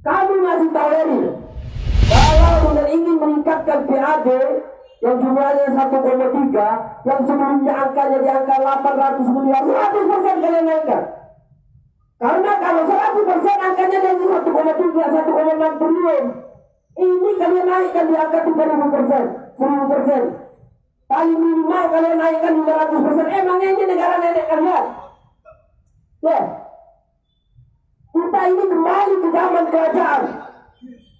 Kami masih tolerir kalau dengan ingin meningkatkan PAD yang jumlahnya 1,3, yang sebelumnya angkanya di angka 800 miliar, 100% kalian naikkan. Karena kalau 100% angkanya dari 1,3, 1,6 triliun, ini kalian naikkan di angka 3.000%, 1.000%. Paling minimal kalian naikkan 500%. Emangnya ini negara nenek kalian? Ya, kita ini kembali ke zaman kerajaan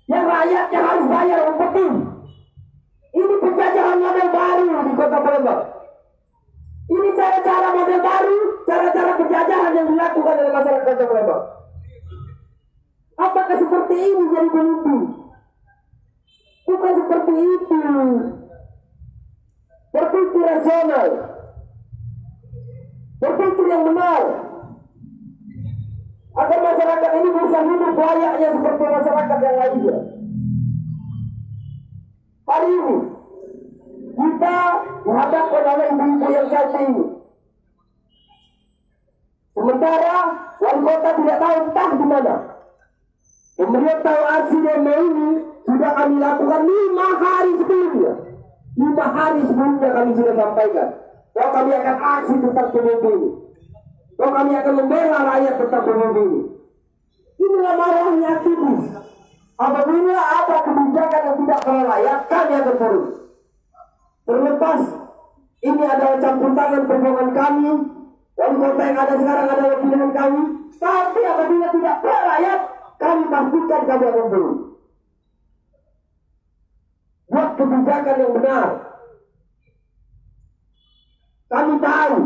yang rakyatnya harus bayar upeti. Ini penjajahan model baru di Kota Palembang. Ini cara-cara model baru, cara-cara penjajahan yang dilakukan oleh masyarakat Kota Palembang. Apakah seperti ini jadi pemimpin? Bukan seperti itu. Berpikir rasional, berpikir yang benar, agar masyarakat ini bisa hidup layaknya seperti masyarakat yang lainnya. Hari ini kita dihadapkan oleh ibu-ibu yang cantik ini. Sementara wali kota tidak tahu entah di mana. Pemberian tahu aksi demo ini sudah kami lakukan 5 hari sebelumnya. 5 hari sebelumnya kami sudah sampaikan bahwa kami akan aksi tentang PBB ini, bahwa kami akan membela rakyat tentang PBB ini. Inilah marahnya aktivis. Apabila ada kebijakan yang tidak pro rakyat, kami akan turun. Terlepas ini adalah campur tangan perjuangan kami, wali kota yang ada sekarang adalah pilihan kami. Tapi apabila tidak pro rakyat, kami pastikan kami akan turun. Buat kebijakan yang benar. Kami tahu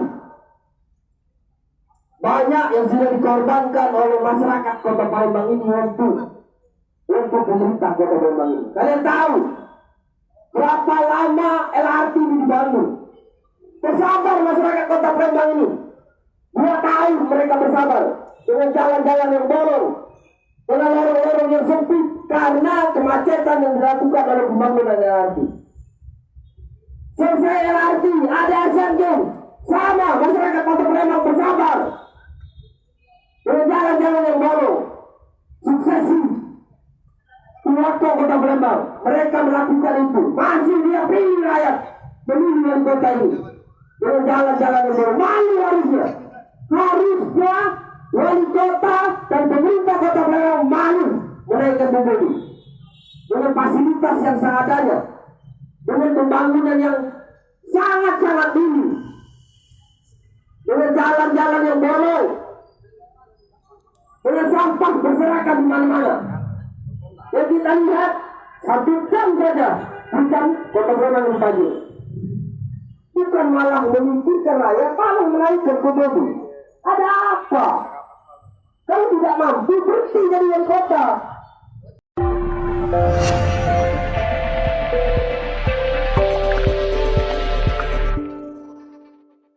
banyak yang sudah dikorbankan oleh masyarakat Kota Palembang ini untuk pemerintah Kota Palembang ini. Kalian tahu berapa lama LRT ini dibangun? Bersabar masyarakat Kota Palembang ini. 2 tahun mereka bersabar dengan jalan-jalan yang bolong, dengan lorong-lorong yang sempit karena kemacetan yang dilakukan oleh pembangunan LRT. Selesai LRT, ada Asian Games, sama masyarakat Kota Palembang bersabar dengan jalan-jalan yang bolong, suksesi. Waktu Kota Palembang, mereka melakukan itu. Masih dia pilih rakyat pemilihan kota ini dengan jalan-jalan yang bolong. Malu harusnya wali kota dan pemerintah Kota Palembang malu menaikkan PBB dengan fasilitas yang seadanya, dengan pembangunan yang sangat-sangat tinggi, dengan jalan-jalan yang bolong, dengan sampah berserakan di mana-mana. Yang kita lihat 1 jam saja hujan Kota Palembang banjir. Bukan malah memikirkan rakyat, malah menaikkan PBB. Ada apa? Kalau tidak mampu berhenti jadi wali kota.